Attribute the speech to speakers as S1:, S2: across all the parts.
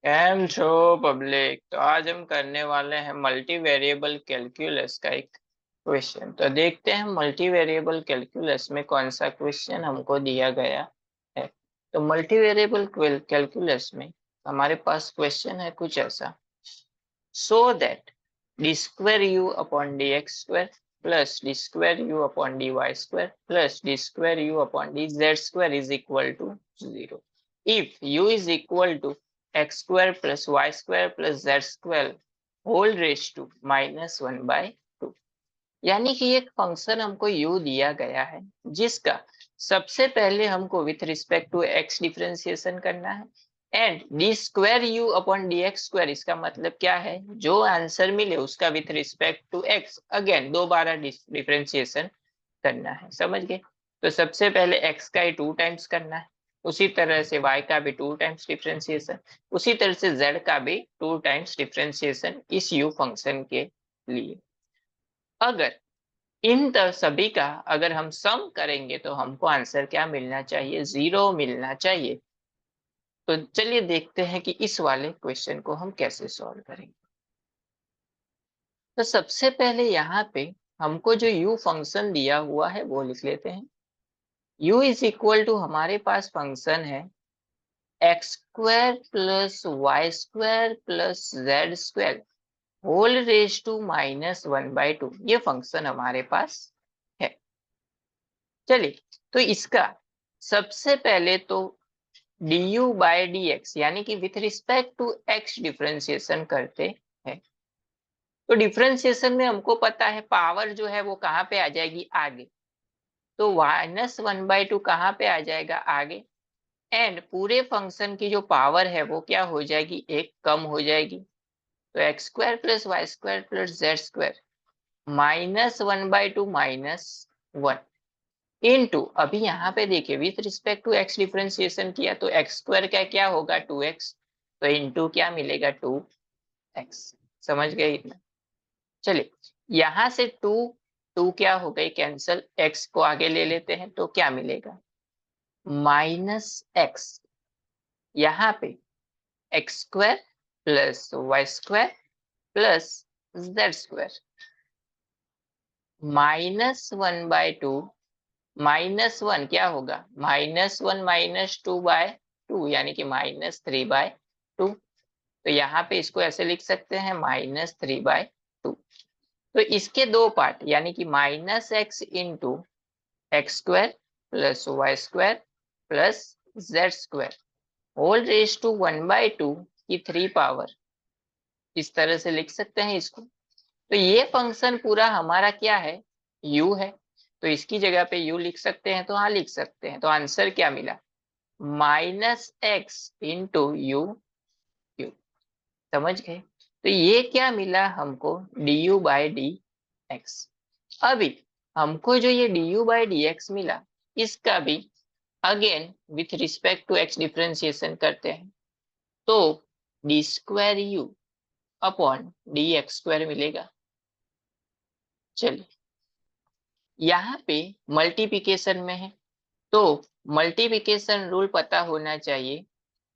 S1: Cam छो public. तो आज हम करने वाले हैं मल्टी वेरिएबल कैलकुलस का एक क्वेश्चन। तो देखते हैं मल्टी वेरिएबल कैलकुलस में कौन सा क्वेश्चन हमको दिया गया है। तो मल्टी वेरिएबल कैलकुलस में हमारे पास क्वेश्चन है कुछ ऐसा। So that D square U upon D X square plus D square U upon D Y square plus D square U upon D Z square is equal to 0 if u is equal to x square plus y square plus z square whole raised to -1/2। यानी कि एक function हमको u दिया गया है जिसका सबसे पहले हमको with respect to x differentiation करना है and D square U upon D X square. इसका मतलब क्या है, जो आंसर मिले उसका with respect to x again दोबारा डिफरेंशिएशन करना है। समझ गए? तो सबसे पहले x का ही 2 टाइम्स करना है, उसी तरह से y का भी 2 टाइम्स डिफरेंशिएशन, उसी तरह से z का भी 2 टाइम्स डिफरेंशिएशन इस u फंक्शन के लिए। अगर इन सभी का अगर हम सम करेंगे तो हमको आंसर क्या मिलना चाहिए, 0 मिलना चाहिए। तो चलिए देखते हैं कि इस वाले क्वेश्चन को हम कैसे सॉल्व करेंगे। तो सबसे पहले यहाँ पे हमको जो u फंक्शन दिया हुआ है वो लिख लेते हैं। u इज इक्वल टू हमारे पास फंक्शन है X square plus Y square plus Z square whole raise to -1/2। ये फंक्शन हमारे पास है। चलिए, तो इसका सबसे पहले तो du बाय dx यानी कि with respect to x differentiation करते हैं। तो डिफरेंशिएशन में हमको पता है पावर जो है वो कहाँ पे आ जाएगी, आगे। तो -1/2 कहाँ पे आ जाएगा, आगे। एंड पूरे फंक्शन की जो पावर है वो क्या हो जाएगी, एक कम हो जाएगी। तो X square plus Y square plus Z square -1/2 -1 into, अभी यहाँ पे देखिए with respect to X differentiation किया तो एक्स स्क्वायर का क्या होगा 2x, तो इनटू क्या मिलेगा 2x। समझ गए इतना? चलिए, यहाँ से 2 क्या हो गई कैंसल, x को आगे ले लेते हैं तो क्या मिलेगा -x। यहाँ पे X square plus Y square plus Z square -1/2 -1 क्या होगा, -1 - 2/2 यानी कि -3/2। तो यहाँ पे इसको ऐसे लिख सकते हैं -3/2। तो इसके दो पार्ट यानी कि -x into X square plus Y square plus Z square whole raise to 1/2 की 3 पावर, इस तरह से लिख सकते हैं इसको। तो ये फंक्शन पूरा हमारा क्या है, u है। तो इसकी जगह पे u लिख सकते हैं, तो हाँ लिख सकते हैं। तो आंसर क्या मिला, -x इंटू यू। समझ गए? तो ये क्या मिला हमको, du बाय डी एक्स। अभी हमको जो ये du बाय डी एक्स मिला, इसका भी again with respect to x differentiation करते हैं तो D square U upon D X square मिलेगा। चलिए, यहाँ पे मल्टीप्लिकेशन में है तो मल्टीप्लिकेशन रूल पता होना चाहिए।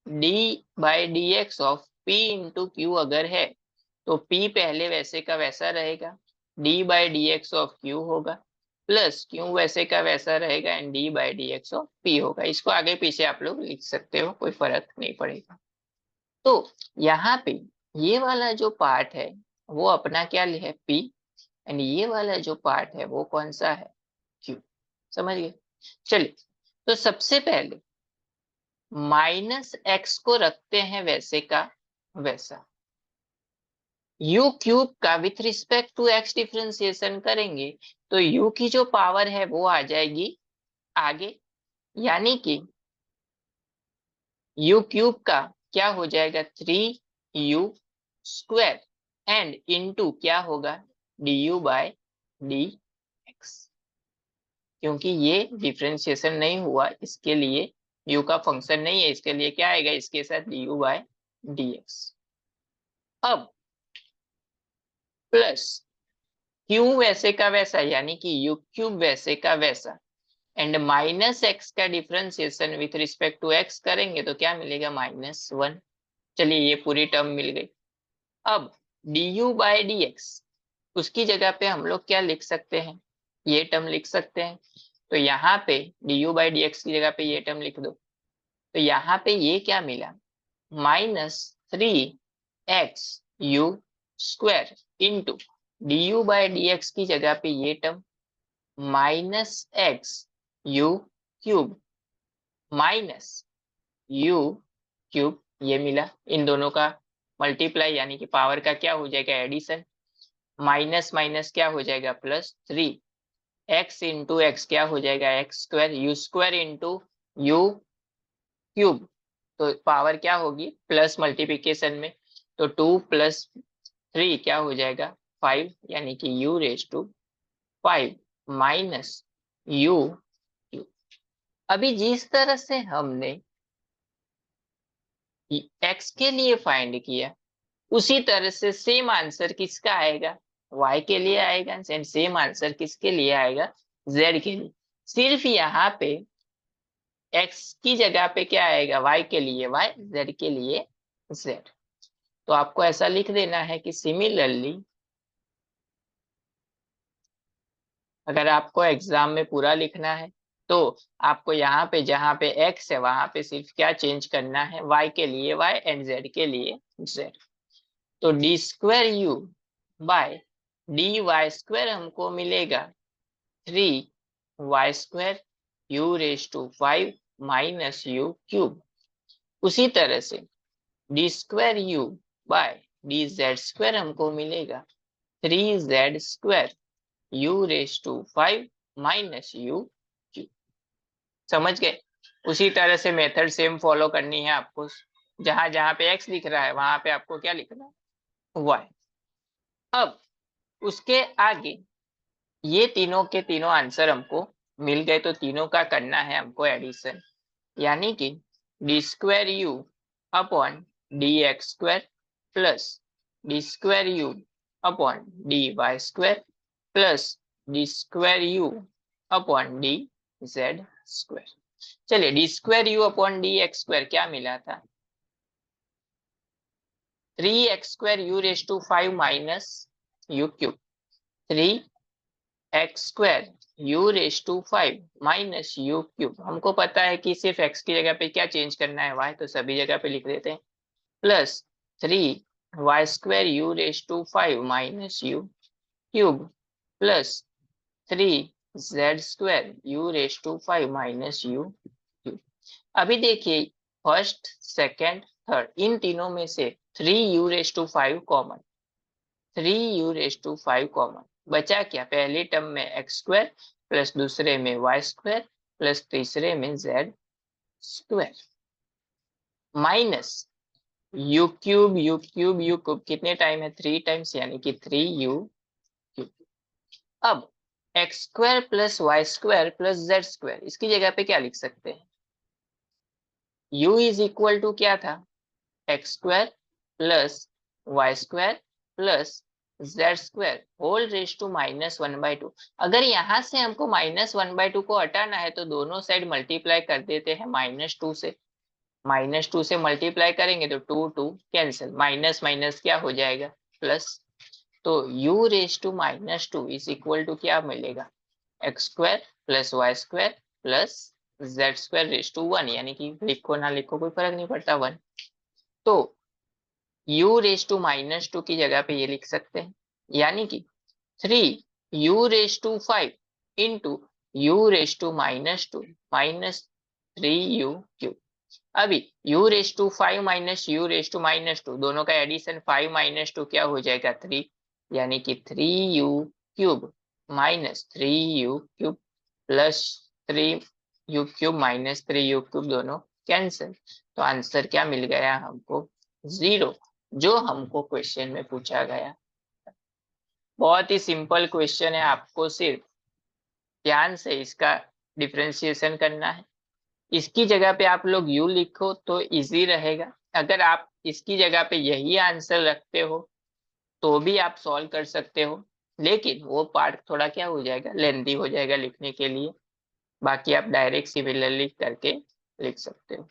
S1: d by D X of p into Q अगर है तो p पहले वैसे का वैसा रहेगा, d by D X of q होगा, प्लस q वैसे का वैसा रहेगा and d by D X of p होगा। इसको आगे पीछे आप लोग लिख सकते हो, कोई फर्क नहीं पड़ेगा। तो यहाँ पे ये वाला जो पार्ट है वो अपना क्या है, p, एंड ये वाला जो पार्ट है वो कौन सा है, q। समझ गए? चलिए, तो सबसे पहले -x को रखते हैं वैसे का वैसा, u क्यूब का with respect to x differentiation करेंगे तो u की जो पावर है वो आ जाएगी आगे, यानी कि u क्यूब का क्या हो जाएगा 3u स्क्वायर एंड इनटू क्या होगा du बाय डी एक्स। क्योंकि ये डिफरेंशिएशन नहीं हुआ इसके लिए u का फंक्शन नहीं है, इसके लिए क्या आएगा, इसके साथ du बाय डी एक्स। अब प्लस q वैसे का वैसा यानी कि u क्यूब वैसे का वैसा एंड -x का differentiation with respect to x करेंगे तो क्या मिलेगा -1। चलिए ये पूरी टर्म मिल गई। अब du/dx उसकी जगह पे हम लोग क्या लिख सकते हैं, ये टर्म लिख सकते हैं। तो यहाँ पे du/dx की जगह पे ये टर्म लिख दो। तो यहाँ पे ये क्या मिला, -3xu² इंटू du/dx की जगह पे ये टर्म -xu³ -u³ ये मिला। इन दोनों का मल्टीप्लाई यानी कि पावर का क्या हो जाएगा, एडिशन। माइनस माइनस क्या हो जाएगा, +3x इंटू एक्स क्या हो जाएगा, x², u² इंटू u³ तो पावर क्या होगी, प्लस मल्टीप्लिकेशन में। तो 2 + 3 क्या हो जाएगा, 5 यानी कि u⁵ माइनस u³। अभी जिस तरह से हमने x के लिए फाइंड किया, उसी तरह से सेम आंसर किसका आएगा, y के लिए आएगा। एंड सेम आंसर किसके लिए आएगा, z के लिए। सिर्फ यहाँ पे x की जगह पे क्या आएगा, y के लिए y, z के लिए z। तो आपको ऐसा लिख देना है कि सिमिलरली, अगर आपको एग्जाम में पूरा लिखना है तो आपको यहाँ पे जहाँ पे x है वहां पे सिर्फ क्या चेंज करना है, y के लिए y एंड z के लिए z। तो d²u/dy² हमको मिलेगा 3y² u⁵ माइनस u³। उसी तरह से d²u/dz² हमको मिलेगा 3z² u⁵ माइनस u³। समझ गए। उसी तरह से मेथड सेम फॉलो करनी है आपको। जहां जहां पे x लिख रहा है वहां पे आपको क्या लिखना है, y। अब उसके आगे ये तीनों के तीनों आंसर हमको मिल गए, तो तीनों का करना है हमको एडिशन। यानी कि d²u/dx² plus d²u/dy² plus d²u/dz²। चलिए d²u/dx² क्या मिला था, 3x² u⁵ minus u³। 3x² u⁵ minus u³। हमको पता है कि सिर्फ x की जगह पे क्या चेंज करना है, y, तो सभी जगह पे लिख देते हैं। Plus 3y² u⁵ minus u³ plus 3z² u⁵ minus u³। अभी देखिए फर्स्ट सेकेंड थर्ड इन तीनों में से 3u⁵ कॉमन, 3u⁵ कॉमन बचा क्या, पहले टर्म में x² प्लस दूसरे में y² प्लस तीसरे में z² माइनस u³ कितने टाइम है, 3 टाइम्स यानी कि 3u³। अब x² plus y² plus z² इसकी जगह पे क्या लिख सकते हैं, u इज इक्वल टू क्या था, x² plus y² plus z² whole raise to -1/2। अगर यहाँ से हमको -1/2 को हटाना है तो दोनों साइड मल्टीप्लाई कर देते हैं -2 से। -2 से मल्टीप्लाई करेंगे तो 2 2 कैंसिल, माइनस माइनस क्या हो जाएगा, प्लस। तो u⁻² इज इक्वल टू क्या मिलेगा, x² plus y² plus z²⁻1 यानी कि लिखो ना लिखो कोई फर्क नहीं पड़ता, 1। तो u⁻² की जगह पे ये लिख सकते हैं, यानी कि 3u⁵ into u⁻² minus 3u³। अभी u⁵ माइनस u⁻² दोनों का एडिशन 5 - 2 क्या हो जाएगा, 3, यानी कि 3u³ minus 3u³ plus 3u³ minus 3u³ दोनों कैंसिल। तो आंसर क्या मिल गया हमको, 0, जो हमको क्वेश्चन में पूछा गया। बहुत ही सिंपल क्वेश्चन है, आपको सिर्फ ध्यान से इसका डिफरेंशिएशन करना है। इसकी जगह पे आप लोग u लिखो तो इजी रहेगा। अगर आप इसकी जगह पे यही आंसर रखते हो तो भी आप सॉल्व कर सकते हो, लेकिन वो पार्ट थोड़ा क्या हो जाएगा, लेंथी हो जाएगा लिखने के लिए। बाकी आप डायरेक्ट सिमिलरली करके लिख सकते हो।